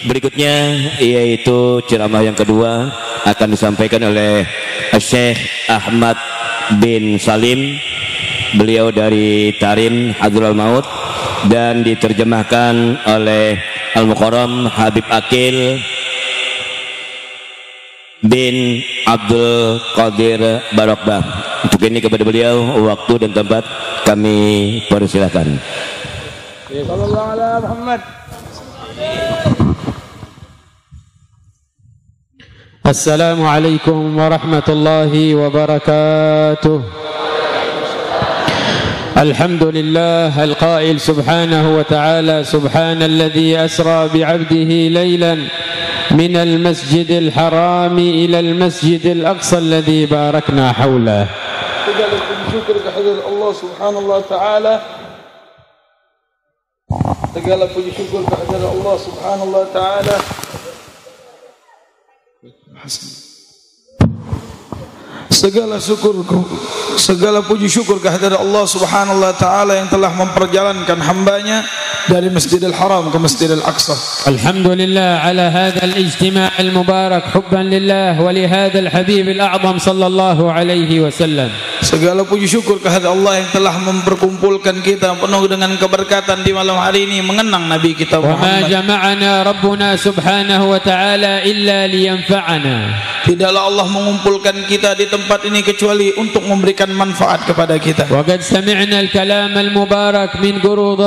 berikutnya yaitu ceramah yang kedua akan disampaikan oleh Syekh Ahmad bin Salim, beliau dari Tarim Hadrul Maut, dan diterjemahkan oleh Al-Mukarram Habib Akil bin Abdul Qadir Barokbah. Untuk ini kepada beliau waktu dan tempat kami persilahkan. Sallallahu alaihi Muhammad. Assalamualaikum warahmatullahi wabarakatuh. Alhamdulillah al-qail subhanahu wa ta'ala subhanalladzi asra bi'abdihi laylan min al-masjidil harami ila al-masjidil aqsa alladzi barakna hawlah. Segala puji syukur kehadirat Allah subhanahu wa ta'ala. Segala puji syukur kehadirat Allah subhanahu wa ta'ala. Segala puji syukur kehadirat Allah subhanahu wa ta'ala yang telah memperjalankan hambanya dari Masjidil Haram ke Masjidil Aqsa. Alhamdulillah ala hadha al-ijtima' al-mubarak hubban lillah wa li hadha al-habib al-a'zam sallallahu alaihi wasallam. Segala puji syukur kehadirat Allah yang telah memperkumpulkan kita penuh dengan keberkatan di malam hari ini mengenang Nabi kita Muhammad. Wa ma jama'ana rabbuna subhanahu wa ta'ala illa liyanfa'ana. Tidaklah Allah mengumpulkan kita di tempat ini kecuali untuk memberikan manfaat kepada kita. Wa qad sami'na al-kalam al-mubarak min guru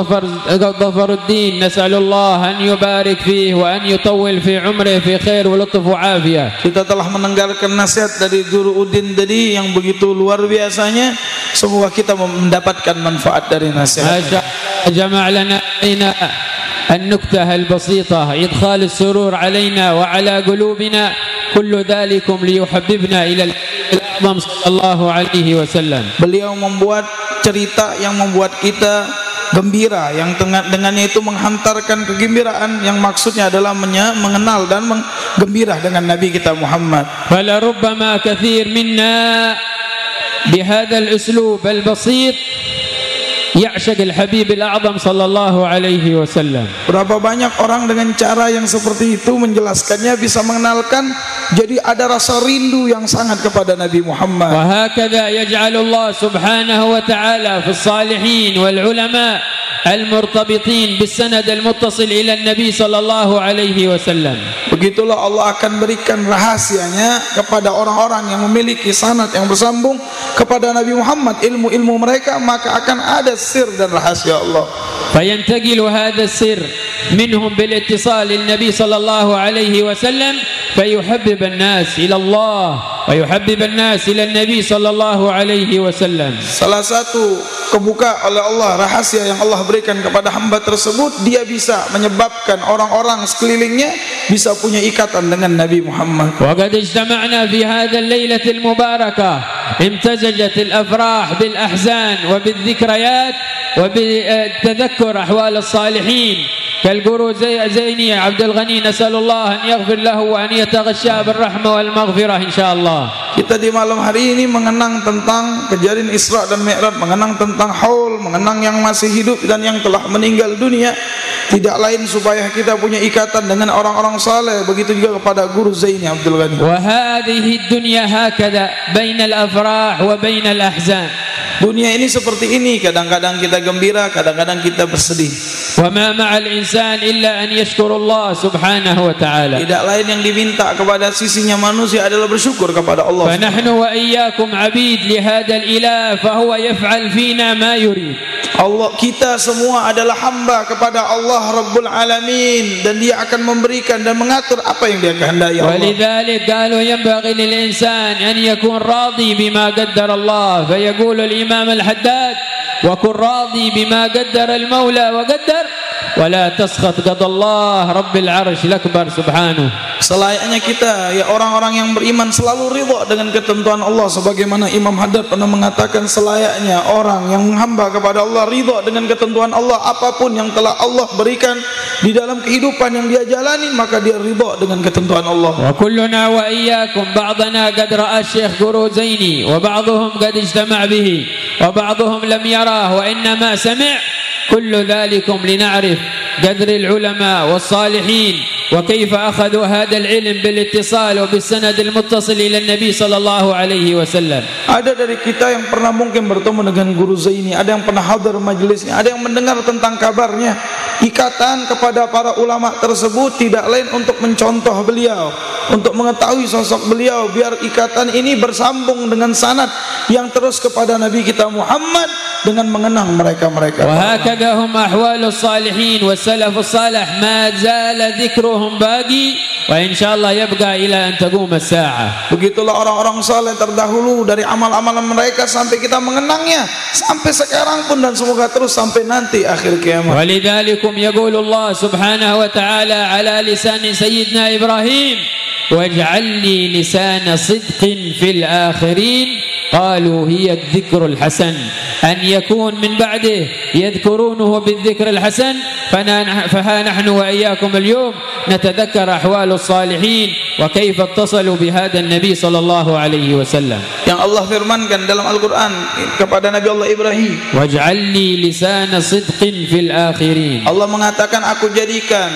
Dhafaruddin, nas'alullah an yubarik fihi wa an yutawwil fi umrihi fi khair wa lutf wa afiyah. Kita telah mendengarkan nasihat dari Guru Udin tadi yang begitu luar biasanya. Semoga kita mendapatkan manfaat dari nasihat. Jama' lana النكتة البسيطة إدخال السرور علينا وعلى قلوبنا كل ذلك ليحببنا إلى الأعظم صلى الله عليه وسلم. Beliau membuat cerita yang membuat kita gembira, yang dengannya itu menghantarkan kegembiraan yang maksudnya adalah mengenal dan menggembira dengan Nabi kita Muhammad. فلربما كثير منا بهذا الأسلوب البسيط يعشق الحبيب الأعظم صلى الله عليه وسلم. Berapa banyak orang dengan cara yang seperti itu menjelaskannya bisa mengenalkan, jadi ada rasa rindu yang sangat kepada Nabi Muhammad. وهكذا يجعل الله سبحانه وتعالى في الصالحين والعلماء المرتبطين بالسند المتصل إلى النبي صلى الله عليه وسلم. Begitulah Allah akan berikan rahasianya kepada orang-orang yang memiliki sanad yang bersambung kepada Nabi Muhammad, ilmu-ilmu mereka, maka akan ada sir dan rahasia Allah. فينتقل هذا السر منهم بالاتصال للنبي صلى الله عليه وسلم فيحبب الناس إلى الله ويحبب الناس إلى النبي صلى الله عليه وسلم. Salah satu kebuka oleh Allah, rahasia yang Allah berikan kepada hamba tersebut, dia bisa menyebabkan orang-orang sekelilingnya bisa punya ikatan dengan Nabi Muhammad. وقد اجتمعنا في هذا الليلة المباركة امتزجت الأفراح بالأحزان وبالذكريات وبتذكر أحوال الصالحين كالجرو زيني عبد الغني، نسأل الله أن يغفر له وأن يتغشى بالرحمة والمغفرة إن شاء الله. Kita di malam hari ini mengenang tentang kejadian Isra dan Mi'raj, mengenang tentang haul, mengenang yang masih hidup dan yang telah meninggal dunia. Tidak lain supaya kita punya ikatan dengan orang-orang saleh. Begitu juga kepada Guru Zaini Abdul Ghani. Wa hadhihi dunya hakadha bainal afrah wa bainal ahzan. Dunia ini seperti ini, kadang-kadang kita gembira, kadang-kadang kita bersedih. Wa ma ma'al insan illa an yashkurullah subhanahu wa ta'ala. Tidak lain yang diminta kepada sisinya manusia adalah bersyukur kepada Allah. Fa nahnu wa iyyakum 'abid li hadzal ilah fa huwa yaf'al fina ma yurid. Allah, kita semua adalah hamba kepada Allah Rabbul Alamin, dan dia akan memberikan dan mengatur apa yang dia kehendaki. Walidzalik qalu yanbaghi lil insan an yakun radi bima qaddara Allah, fa yaqulu al imam al haddad wa kun radi bima qaddara al maula wa qaddar wa la taskhat qadallah rabbil arsyil akbar subhanahu. Selayaknya kita, ya orang-orang yang beriman, selalu ridha dengan ketentuan Allah, sebagaimana Imam Haddad pernah mengatakan, selayaknya orang yang menghamba kepada Allah ridha dengan ketentuan Allah, apapun yang telah Allah berikan di dalam kehidupan yang dia jalani, maka dia ridha dengan ketentuan Allah. Wa kulluna wa iyyakum ba'dana qad ra'a Syekh Guru Zaini wa ba'dhum qad ijtama' bihi wa ba'dhum lam yarah wa innama sami'. kullu dhalikum lina'rif qadri al-ulama was-salihin وكيف أخذوا هذا العلم بالاتصال وبالسند المتصل إلى النبي صلى الله عليه وسلم. Ada dari kita yang pernah mungkin bertemu dengan Guru Zaini, ada yang pernah hadir majelisnya, ada yang mendengar tentang kabarnya. Ikatan kepada para ulama tersebut tidak lain untuk mencontoh beliau, untuk mengetahui sosok beliau, biar ikatan ini bersambung dengan sanad yang terus kepada Nabi kita Muhammad dengan mengenang mereka-mereka. وهكذا هم أحوال الصالحين والسلف الصالح ما زال ذكرهم باقي وإن شاء الله يبقى إلى أن تقوم الساعة. Begitulah orang-orang saleh terdahulu, dari amal-amalan mereka sampai kita mengenangnya sampai sekarang pun dan semoga terus sampai nanti akhir kiamat. ولذلك يقول الله سبحانه وتعالى على لسان سيدنا إبراهيم واجعل لي لسان صدق في الآخرين قالوا هي الذكر الحسن أن يكون من بعده يذكرونه بالذكر الحسن فها نحن وإياكم اليوم نتذكر أحوال الصالحين وكيف اتصلوا بهذا النبي صلى الله عليه وسلم. Yang Allah firmankan dalam Al-Quran kepada Nabi Allah Ibrahim, واجعل لي لسان صدق في الآخرين. Allah mengatakan aku jadikan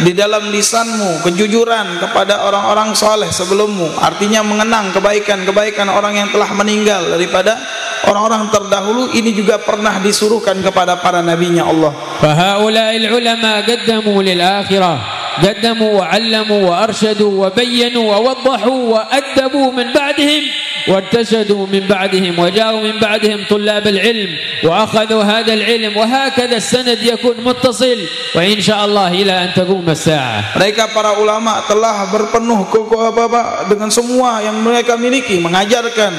di dalam lisanmu kejujuran kepada orang-orang saleh sebelummu, artinya mengenang kebaikan-kebaikan orang yang telah meninggal daripada orang-orang terdahulu. Ini juga pernah disuruhkan kepada para nabinya Allah. فهؤلاء العلماء قدموا للآخرة، قدموا وعلموا وأرشدوا وبينوا ووضحوا وأدبوا من بعدهم وارتشدوا من بعدهم وجاءوا من بعدهم طلاب العلم وأخذوا هذا العلم وهكذا السند يكون متصل وإن شاء الله إلى أن تقوم الساعة. Mereka para ulama telah berpenuh dengan semua yang mereka miliki, mengajarkan,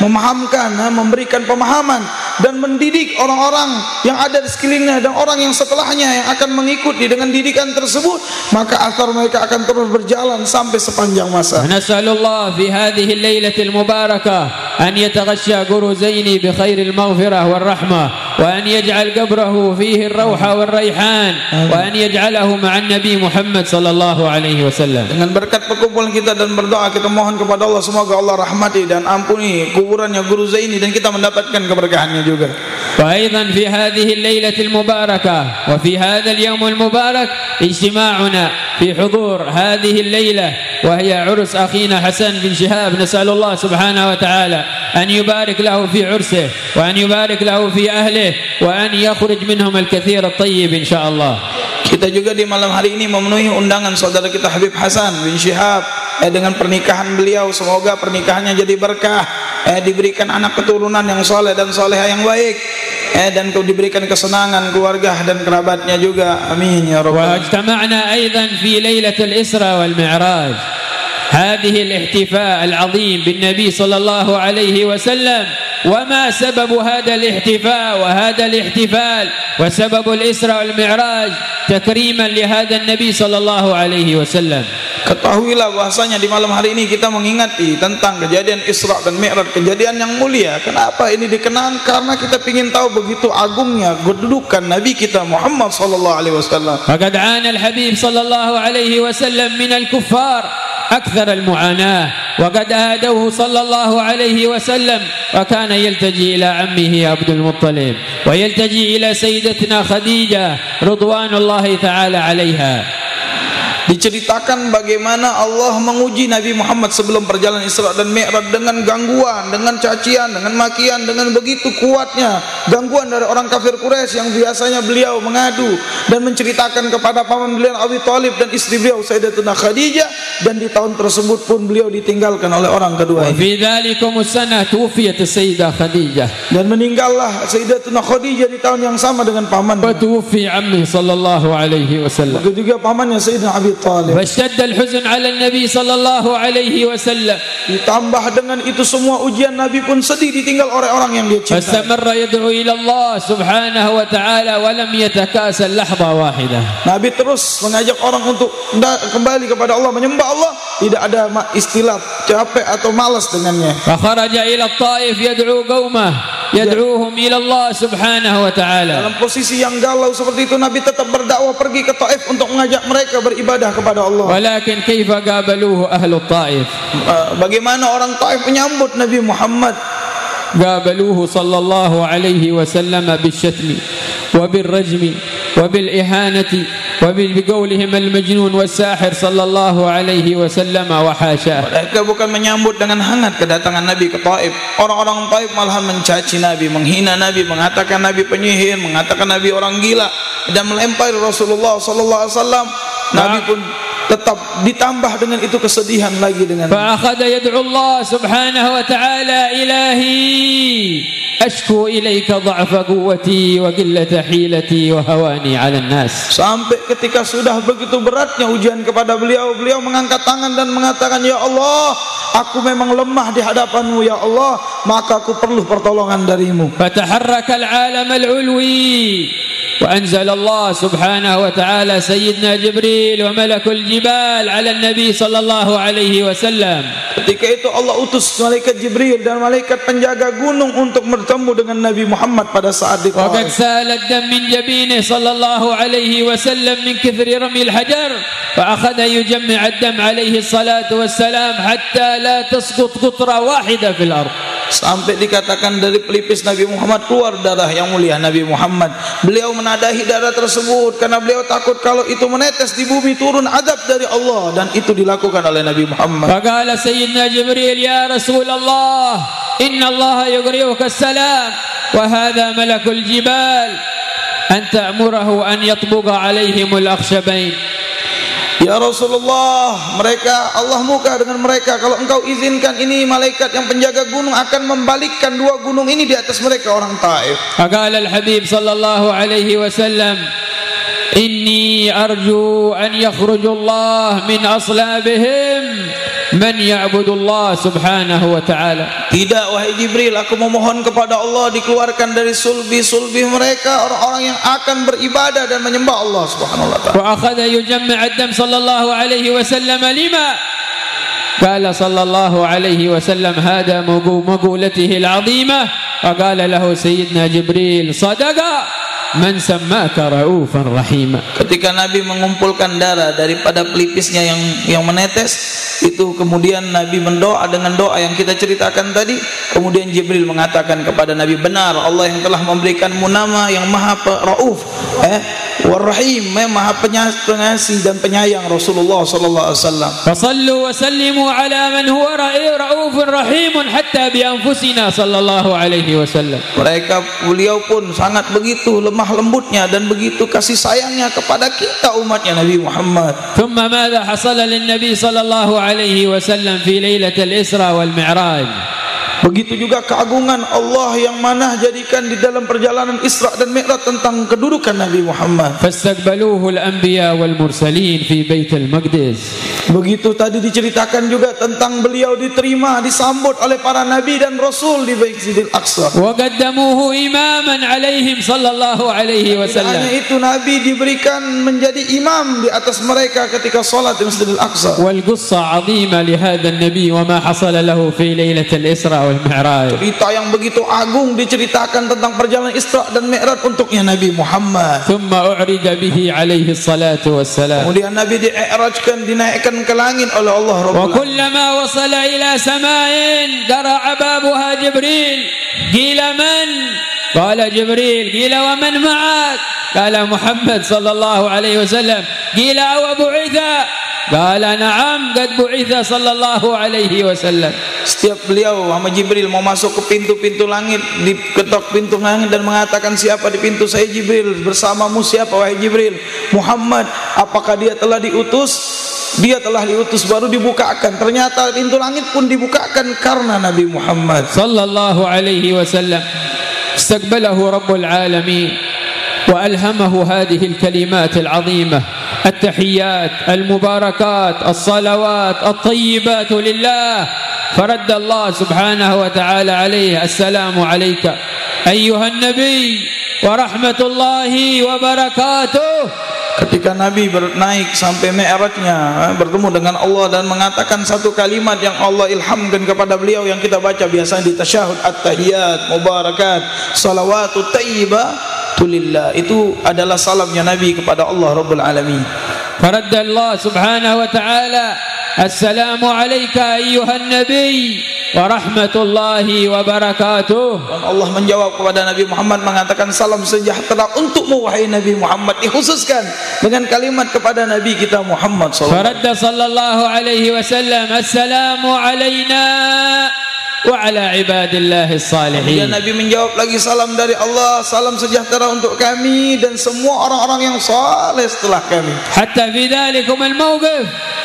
memahamkan, memberikan pemahaman dan mendidik orang-orang yang ada di sekelilingnya dan orang yang setelahnya yang akan mengikuti dengan didikan tersebut, maka athar mereka akan terus berjalan sampai sepanjang masa. Nasallallahu fi hadhihi al-lailatil mubarakah an yataghashsha Guru Zaini bi khairil maghfirah wal rahmah wa an yaj'al qabrahu fihi ar-rawha wal rayhan wa an yaj'alahu ma'an Nabi Muhammad sallallahu alaihi wasallam. Dengan berkat perkumpulan kita dan berdoa kita mohon kepada Allah semoga Allah rahmati dan ampuni kuburannya Guru Zaini dan kita mendapatkan keberkahannya juga. Wa aidan fi hadhihi al-lailatil mubarakah wa fi hadzal yawmil mubarak ijtima'una في حضور هذه الليلة وهي عرس أخينا حسن بن شهاب، نسأل الله سبحانه وتعالى أن يبارك له في عرسه وأن يبارك له في أهله وأن يخرج منهم الكثير الطيب إن شاء الله. Kita juga di malam hari ini memenuhi undangan saudara kita Habib Hasan bin Shihab dengan pernikahan beliau. Semoga pernikahannya jadi berkah, diberikan anak keturunan yang soleh dan soleha yang baik, dan diberikan kesenangan keluarga dan kerabatnya juga. Amin ya rabbal alamin. واجتمعنا أيضا في ليلة الإسراء والمعراج، هذه الاحتفاء العظيم بالنبي صلى الله عليه وسلم. وما سبب هذا الاحتفاء وهذا الاحتفال وسبب الإسراء والمعراج تكريما لهذا النبي صلى الله عليه وسلم. Ketahuilah bahasanya di malam hari ini kita mengingati tentang kejadian Isra dan Mi'raj, kejadian yang mulia. Kenapa ini dikenang? Karena kita ingin tahu begitu agungnya kedudukan Nabi kita Muhammad sallallahu alaihi wasallam. فقد عانى الحبيب صلى الله عليه وسلم من الكفار أكثر المعاناة وقد آذوه صلى الله عليه وسلم وكان يلتجي إلى عمه عبد المطلب ويلتجي إلى سيدتنا خديجة رضوان الله تعالى عليها. Diceritakan bagaimana Allah menguji Nabi Muhammad sebelum perjalanan Isra dan Mi'raj dengan gangguan, dengan cacian, dengan makian, dengan begitu kuatnya gangguan dari orang kafir Quraisy yang biasanya beliau mengadu dan menceritakan kepada paman beliau Abi Thalib dan istri beliau Sayyidatuna Khadijah, dan di tahun tersebut pun beliau ditinggalkan oleh orang kedua ini. Dan meninggallah Sayyidatuna Khadijah di tahun yang sama dengan paman. Begitu juga pamannya Sayyidina Abi Talib. فاشتد الحزن على النبي صلى الله عليه وسلم. Ditambah dengan itu semua ujian, Nabi pun sedih ditinggal oleh orang yang dia cintai. فاستمر يدعو إلى الله سبحانه وتعالى ولم يتكاسل لحظة واحدة. Nabi terus mengajak orang untuk kembali kepada Allah, menyembah Allah, tidak ada istilah capek atau malas dengannya. فخرج إلى الطائف يدعو قومه يدعوهم إلى الله سبحانه وتعالى. Dalam posisi yang galau seperti itu Nabi tetap berdakwah pergi ke Taif untuk mengajak mereka beribadah kepada Allah. ولكن كيف قابلوه أهل الطائف؟ Bagaimana orang Taif menyambut Nabi Muhammad? قابلوه صلى الله عليه وسلم بالشتم وبالرجم وبالإهانة وبقولهم المجنون والساحر صلى الله عليه وسلم وحاشاه. Mereka bukan menyambut dengan hangat kedatangan Nabi ke Taif. Orang-orang Taif malahan mencaci Nabi, menghina Nabi, mengatakan Nabi penyihir, mengatakan Nabi orang gila, dan melempari Rasulullah sallallahu alaihi wasallam. Nabi pun tetap ditambah dengan itu kesedihan lagi dengan. فأخذ يدعو الله سبحانه وتعالى إلهي أشكو إليك ضعف قوتي وقلة حيلتي وهواني على الناس. Sampai ketika sudah begitu beratnya ujian kepada beliau, beliau mengangkat tangan dan mengatakan, ya Allah, aku memang lemah di hadapanmu ya Allah, maka aku perlu pertolongan darimu. فتحرك العالم العلوي وأنزل الله سبحانه وتعالى سيدنا جبريل وملك الجبال على النبي صلى الله عليه وسلم. Ketika itu Allah utus malaikat Jibril dan malaikat penjaga gunung untuk bertemu dengan Nabi Muhammad pada saat di Taif. وقد سال الدم من جبينه صلى الله عليه وسلم من كثر رمي الحجر فأخذ يجمع الدم عليه الصلاة والسلام حتى لا تسقط قطرة واحدة في الأرض. Sampai dikatakan dari pelipis Nabi Muhammad keluar darah yang mulia Nabi Muhammad. Beliau menadahi darah tersebut karena beliau takut kalau itu menetes di bumi turun adab dari Allah, dan itu dilakukan oleh Nabi Muhammad. Faqala Sayyidina Jibril, ya Rasulullah, inna Allah yughri'uka as-salam wa hadha malakul jibal an ta'murahu an yatbuqa alaihim al-akhshabain. Ya Rasulullah, mereka Allah muka dengan mereka, kalau engkau izinkan ini malaikat yang penjaga gunung akan membalikkan dua gunung ini di atas mereka orang Taif. Faqala al-Habib sallallahu alaihi wasallam, inni arju an yakhruja Allah min aslabihim man ya'budu Allah subhanahu wa ta'ala. Tidak wahai Jibril, aku memohon kepada Allah dikeluarkan dari sulbi-sulbi mereka orang-orang yang akan beribadah dan menyembah Allah subhanahu wa ta'ala. Wa akhadha yujammi' ad-dam sallallahu alaihi wasallam lima qala sallallahu alaihi wasallam hada maqulatihi al-'azimah wa qala lahu sayyidina Jibril sadaqa man sammaka raufan rahima. Ketika Nabi mengumpulkan darah daripada pelipisnya yang menetes itu, kemudian Nabi mendoa dengan doa yang kita ceritakan tadi. Kemudian Jibril mengatakan kepada Nabi, benar Allah yang telah memberikanmu nama yang maha rauf War-Rahim, maha pengasih dan penyayang Rasulullah sallallahu alaihi wasallam. Fasallu wa sallimu ala man huwa raufur rahim hatta bi anfusina sallallahu alaihi wasallam. Beliau pun sangat begitu lemah lembutnya dan begitu kasih sayangnya kepada kita umatnya Nabi Muhammad. Thumma madza hasala lin Nabi sallallahu alaihi wasallam fi lailatul Isra wal Mi'raj. Begitu juga keagungan Allah yang mana jadikan di dalam perjalanan Isra dan Mi'raj tentang kedudukan Nabi Muhammad. Fastaqbaluhu al-anbiya wal mursalin fi Baitul Maqdis. Begitu tadi diceritakan juga tentang beliau diterima, disambut oleh para nabi dan rasul di Masjidil Aqsa. Wa qaddamuhu imaman alaihim sallallahu alaihi wasallam. Hanya itu Nabi diberikan menjadi imam di atas mereka ketika salat di Masjidil Aqsa. Wal qissa 'azima li hadha an-nabi wa ma hasala lahu fi lailatul Isra wal Mi'raj. Cerita yang begitu agung diceritakan tentang perjalanan Isra dan Mi'raj untuknya Nabi Muhammad. Thumma u'rija bihi alaihi salatu wassalam. Kemudian Nabi di'irajkan, dinaikkan ke langit oleh Allah Rabbul Alamin. Wa kullama wasala ila sama'in qara'a babuha Jibril. Qila man? Qala Jibril. Qila wa man ma'ak? Qala Muhammad sallallahu alaihi wasallam. Qila wa bu'itha? Qala na'am qad bu'itha sallallahu alaihi wasallam. Setiap beliau sama Jibril mau masuk ke pintu-pintu langit, diketok pintu langit dan mengatakan, siapa di pintu? Saya Jibril. Bersamamu siapa wahai Jibril? Muhammad. Apakah dia telah diutus? Dia telah diutus, baru dibukakan. Ternyata pintu langit pun dibukakan karena Nabi Muhammad sallallahu alaihi wasallam. Istaqbalahu Rabbul Alamin wa alhamahu hadhihi al-kalimat al-'azimah. التحيات المباركات الصلوات الطيبات لله. فرد الله سبحانه وتعالى عليه السلام عليك أيها النبي ورحمة الله وبركاته. Ketika Nabi naik sampai Mi'rajnya, bertemu dengan Allah dan mengatakan satu kalimat yang Allah ilhamkan kepada beliau yang kita baca biasanya di tasyahud, at-tahiyat mubarakat salawatu tayyibatu lillah. Itu adalah salamnya Nabi kepada Allah Rabbul Alamin. Faradda Allah subhanahu wa ta'ala assalamu alayka ayyuhan nabi ورحمة الله وبركاته. Dan Allah menjawab kepada Nabi Muhammad mengatakan salam sejahtera untukmu wahai Nabi Muhammad, dikhususkan dengan kalimat kepada Nabi kita Muhammad sallallahu alaihi wasallam. فرد صلى الله عليه وسلم السلام علينا وعلى عباد الله الصالحين. Dan Nabi menjawab lagi salam dari Allah, salam sejahtera untuk kami dan semua orang-orang yang saleh setelah kami. حتى في ذلكم الموقف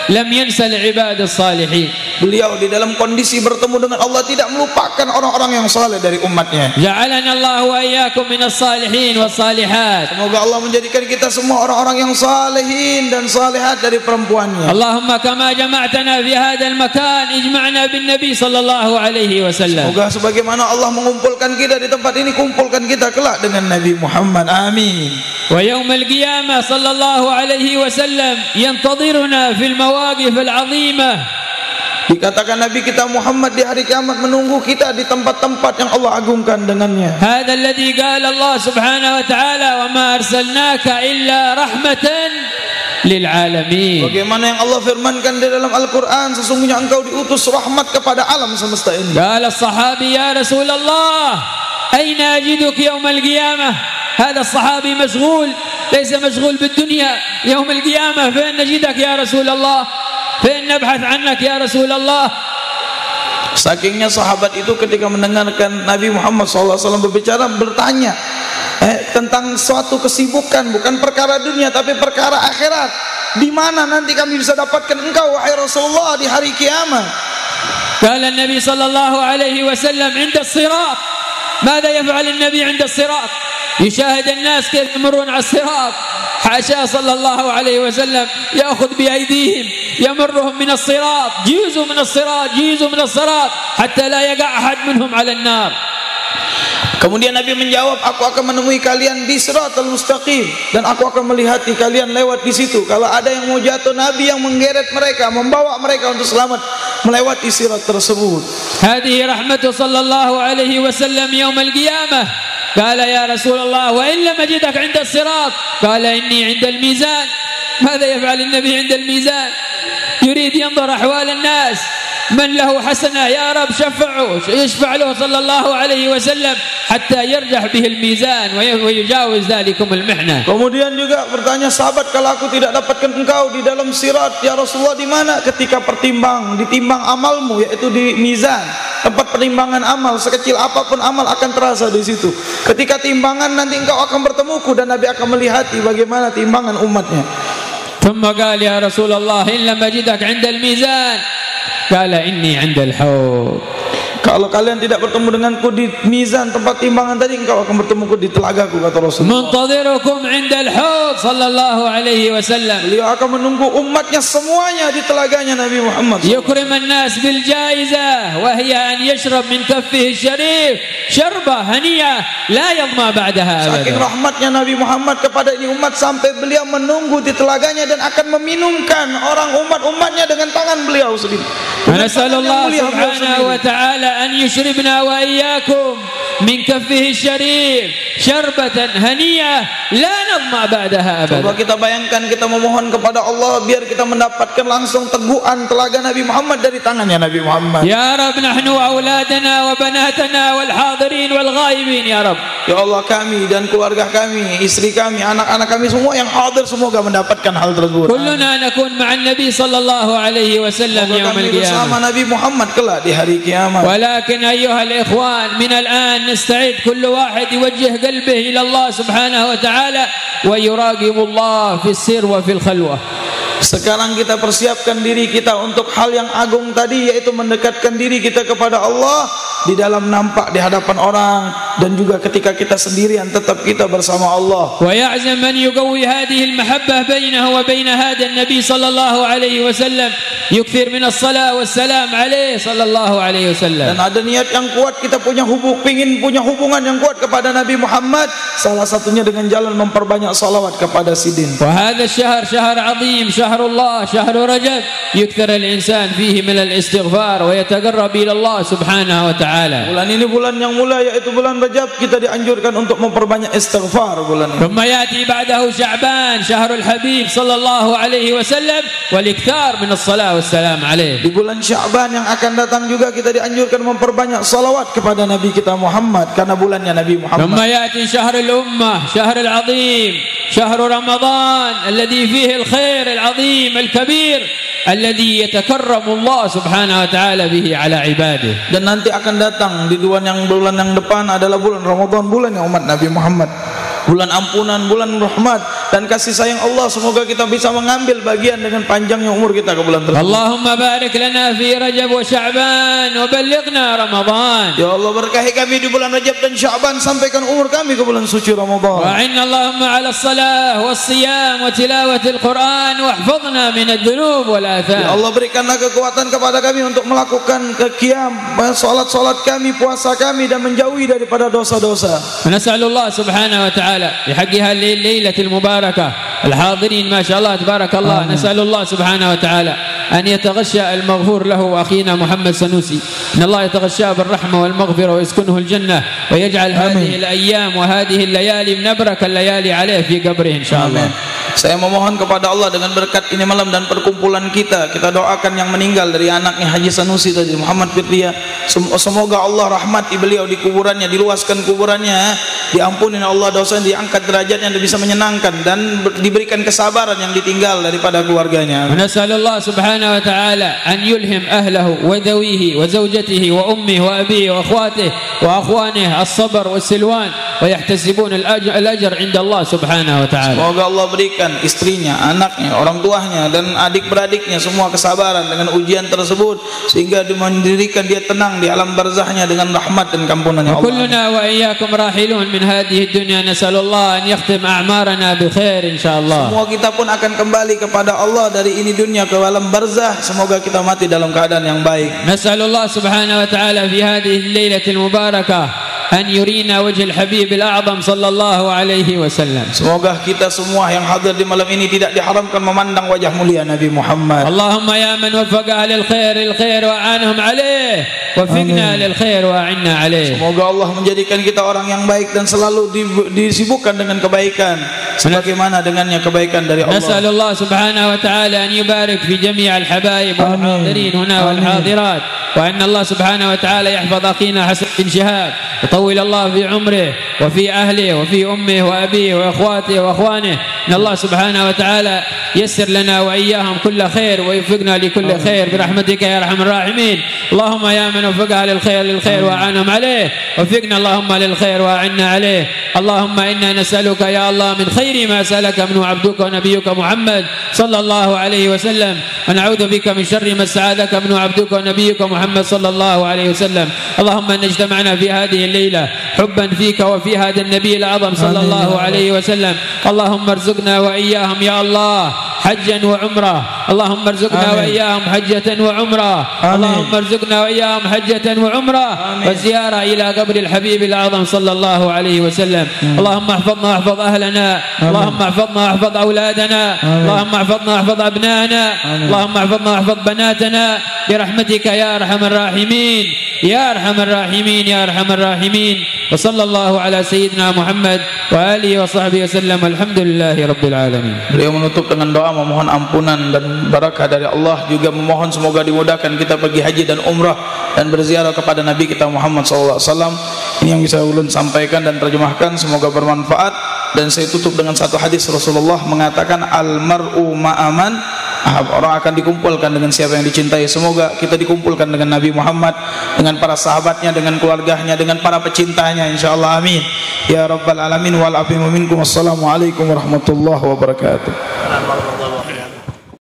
لم ينسى العباد الصالحين. Beliau di dalam kondisi bertemu dengan Allah tidak melupakan orang-orang yang saleh dari umatnya. جعلنا الله وإياكم من الصالحين والصالحات. Semoga Allah menjadikan kita semua orang-orang yang salihin dan salihat dari perempuannya. اللهم كما جمعتنا في هذا المكان اجمعنا بالنبي صلى الله عليه وسلم. Semoga sebagaimana Allah mengumpulkan kita di tempat ini, kumpulkan kita kelak dengan Nabi Muhammad. Amin. ويوم القيامة صلى الله عليه وسلم ينتظرنا في المواقف العظيمة. Dikatakan Nabi kita Muhammad di hari kiamat menunggu kita di tempat-tempat yang Allah agungkan dengannya. هذا الذي قال الله سبحانه وتعالى وما أرسلناك إلا رحمة للعالمين. Bagaimana yang Allah firmankan di dalam Al-Quran, sesungguhnya engkau diutus rahmat kepada alam semesta ini. قال الصحابي يا رسول الله أين أجدك يوم القيامة؟ هذا الصحابي مشغول، ليس مشغول بالدنيا. يوم القيامة فين نجدك يا رسول الله؟ فين نبحث عنك ya Rasulullah. Sakingnya sahabat itu ketika mendengarkan Nabi Muhammad SAW berbicara, bertanya tentang suatu kesibukan, bukan perkara dunia tapi perkara akhirat. Di mana nanti kami bisa dapatkan engkau wahai Rasulullah di hari kiamat? Qala Nabi sallallahu alaihi wasallam 'inda as-sirat. ماذا يفعل النبي عند الصراط؟ يشاهد الناس كيف يمرون على الصراط. حاشا صلى الله عليه وسلم يأخذ بأيديهم يمرهم من الصراط، جيزوا من الصراط، جيزوا من الصراط حتى لا يقع أحد منهم على النار. Kemudian Nabi menjawab, aku akan menemui kalian di Siratal Mustaqim dan aku akan melihati kalian lewat di situ. Kalau ada yang mau jatuh, Nabi yang menggeret mereka, membawa mereka untuk selamat melewati sirat tersebut. هذه رحمة صلى الله عليه وسلم يوم القيامة. قال يا رسول الله وإن لم أجدك عند الصراط؟ قال إني عند الميزان. ماذا يفعل النبي عند الميزان؟ يريد ينظر أحوال الناس، من له حسنة يا رب شفعه، يشفع له صلى الله عليه وسلم حتى يرجح به الميزان ويجاوز ذلكم المحنة. Kemudian juga bertanya sahabat, kalau aku tidak dapatkan engkau di dalam sirat ya Rasulullah, di mana? Ketika ditimbang amalmu, yaitu di mizan, tempat penimbangan amal, sekecil apapun amal akan terasa di situ. Ketika timbangan nanti engkau akan bertemuku dan Nabi akan melihati bagaimana timbangan umatnya. ثم قال يا رسول الله إن لم أجدك عند الميزان قال إني عند الحوض. Kalau kalian tidak bertemu denganku di mizan tempat timbangan tadi, engkau akan bertemuku di telagaku, kata Rasulullah. منتظركم عند الحوض صلى الله عليه وسلم. Beliau akan menunggu umatnya semuanya di telaganya Nabi Muhammad. يكرم الناس بالجائزة وهي أن يشرب من كفه الشريف شربة هنية لا يظمأ بعدها Saking أبدا. rahmatnya Nabi Muhammad kepada ini umat sampai beliau menunggu di telaganya dan akan meminumkan orang umatnya dengan tangan beliau sendiri. ونسأل الله سبحانه وتعالى أن يشربنا وإياكم من كفه الشريف شربة هنية لا نظمأ بعدها أبدا. Coba kita bayangkan, kita memohon kepada Allah biar kita mendapatkan langsung teguhan telaga Nabi Muhammad dari tangannya Nabi Muhammad. يا رب نحن وأولادنا وبناتنا والحاضرين والغائبين يا رب. Ya Allah, kami dan keluarga kami, istri kami, anak-anak kami semua yang hadir semoga mendapatkan hal tersebut. كلنا نكون مع النبي صلى الله عليه وسلم يوم Kami القيامة. bersama Nabi Muhammad kelak di hari kiamat. ولكن أيها الإخوان من الآن نستعد كل واحد يوجه قلبه إلى الله سبحانه وتعالى ويراقب الله في السر وفي الخلوة. Sekarang kita persiapkan diri kita untuk hal yang agung tadi, yaitu mendekatkan diri kita kepada Allah di dalam nampak di hadapan orang dan juga ketika kita sendirian tetap kita bersama Allah. ويعزم أن يقوي هذه المحبة بينه وبين هذا النبي صلى الله عليه وسلم يكثر من الصلاة والسلام عليه صلى الله عليه وسلم. Dan ada niat yang kuat, kita pingin punya hubungan yang kuat kepada Nabi Muhammad, salah satunya dengan jalan memperbanyak salawat kepada Sidin. وهذا الشهر شهر عظيم، شهر الله، شهر رجب، يكثر الإنسان فيه من الاستغفار ويتقرب إلى الله سبحانه وتعالى. ta'ala. Bulan ini bulan yang mulia, yaitu bulan Rajab. Kita dianjurkan untuk memperbanyak istighfar bulan ini. ثم يأتي بعده شعبان شهر الحبيب صلى الله عليه وسلم والإكثار من الصلاة والسلام عليه. Di bulan Sya'ban yang akan datang juga kita dianjurkan memperbanyak salawat kepada Nabi kita Muhammad, karena bulannya Nabi Muhammad. ثم يأتي شهر الأمة شهر العظيم شهر رمضان الذي فيه الخير العظيم الكبير الذي يتكرم الله سبحانه وتعالى به على عباده. Dan nanti akan datang di bulan yang depan adalah bulan Ramadan, bulan yang umat Nabi Muhammad, bulan ampunan, bulan rahmat dan kasih sayang Allah. Semoga kita bisa mengambil bagian dengan panjangnya umur kita ke bulan tersebut. Allahumma barik lana fi Rajab wa Sya'ban wa ballighna Ramadan. Ya Allah, berkahi kami di bulan Rajab dan Sya'ban, sampaikan umur kami ke bulan suci Ramadan. Wa inna Allahumma 'ala as-salah was-siyam wa tilawati al-Qur'an wahfazna min adh-dhunub wal atham. Ya Allah, berikanlah kekuatan kepada kami untuk melakukan qiyam, salat kami, puasa kami, dan menjauhi daripada dosa-dosa. Nas'alullah subhanahu wa ta'ala بحق هذه الليلة المباركة الحاضرين ما شاء الله تبارك الله. نسأل الله سبحانه وتعالى أن يتغشى المغفور له أخينا محمد سنوسي، أن الله يتغشاه بالرحمة والمغفرة ويسكنه الجنة ويجعل هذه الأيام وهذه الليالي من أبرك الليالي عليه في قبره إن شاء الله. Saya memohon kepada Allah dengan berkat ini malam dan perkumpulan kita doakan yang meninggal dari anaknya Haji Sanusi tadi, Muhammad Fitria. Semoga Allah rahmati beliau di kuburannya, diluaskan kuburannya, diampuni Allah dosanya, diangkat derajatnya, dan bisa menyenangkan dan diberikan kesabaran yang ditinggal daripada keluarganya. Nasallallahu subhanahu wa ta'ala an yulhim ahlahu wa dawihi wa zawjatihi wa ummihi wa abihi wa akhwatihi wa akhwanihi as-sabr was-silwan wa yahtasibun al-ajr 'inda Allah subhanahu wa ta'ala. Semoga Allah berikan istrinya, anaknya, orang tuanya dan adik-beradiknya semua kesabaran dengan ujian tersebut, sehingga mendirikan dia tenang di alam barzahnya dengan rahmat dan kampunannya Allah. Kulluna wa iyyakum rahilun min hadhihi dunya, nasallallahu an yakhtim a'marana bi khair insyaallah. Semua kita pun akan kembali kepada Allah dari ini dunia ke alam barzah. Semoga kita mati dalam keadaan yang baik. Nasallallahu subhanahu wa ta'ala fi hadhihi al-lailatil mubarakah أن يرينا وجه الحبيب الأعظم صلى الله عليه وسلم. Semoga kita semua yang hadir di malam ini tidak diharamkan memandang wajah mulia Nabi Muhammad. اللهم يا من وفق أهل الخير للخير وأعانهم عليه وفقنا للخير وأعنا عليه. Semoga Allah menjadikan kita orang yang baik dan selalu disibukkan dengan kebaikan sebagaimana dengannya kebaikan dari Allah. نسأل الله سبحانه وتعالى أن يبارك في جميع الحبايب والحاضرين هنا والحاضرات، وأن الله سبحانه وتعالى يحفظ أخينا حسن بن شهاب، يطول الله في عمره وفي أهله وفي أمه وأبيه وأخواته وأخوانه، إن الله سبحانه وتعالى يسر لنا وإياهم كل خير ويوفقنا لكل خير برحمتك يا أرحم الراحمين. اللهم يا من وفقها للخير وأعانهم عليه، وفقنا اللهم للخير وأعنا عليه. اللهم إنا نسألك يا الله من خير ما سألك منه عبدك ونبيك محمد صلى الله عليه وسلم، ونعوذ بك من شر ما استعاذك منه عبدك ونبيك محمد صلى الله عليه وسلم. اللهم إن اجتمعنا في هذه الليلة حبا فيك وفي هذا النبي الأعظم صلى الله عليه وسلم، اللهم ارزقنا وإياهم يا الله حجا وعمرة، اللهم ارزقنا وإياهم حجة وعمرة، اللهم ارزقنا وإياهم حجة وعمرة وزيارة إلى قبر الحبيب الأعظم صلى الله عليه وسلم. اللهم احفظنا واحفظ أهلنا، اللهم احفظنا واحفظ أولادنا، اللهم احفظنا واحفظ أبنائنا، اللهم احفظنا واحفظ بناتنا برحمتك يا أرحم الراحمين يا أرحم الراحمين يا أرحم الراحمين. وصلى الله على سيدنا محمد وآله وصحبه وسلم. Alhamdulillahi Rabbil Alamin. Beliau menutup dengan doa memohon ampunan dan barakah dari Allah, juga memohon semoga dimudahkan kita pergi haji dan umrah dan berziarah kepada Nabi kita Muhammad SAW. Ini yang bisa ulun sampaikan dan terjemahkan, semoga bermanfaat. Dan saya tutup dengan satu hadis Rasulullah mengatakan, al-mar'u ma'aman, orang akan dikumpulkan dengan siapa yang dicintai. Semoga kita dikumpulkan dengan Nabi Muhammad, dengan para sahabatnya, dengan keluarganya, dengan para pecintanya, insyaallah. Amin ya rabbal alamin. Wal afimu minkum. Wassalamualaikum warahmatullahi wabarakatuh.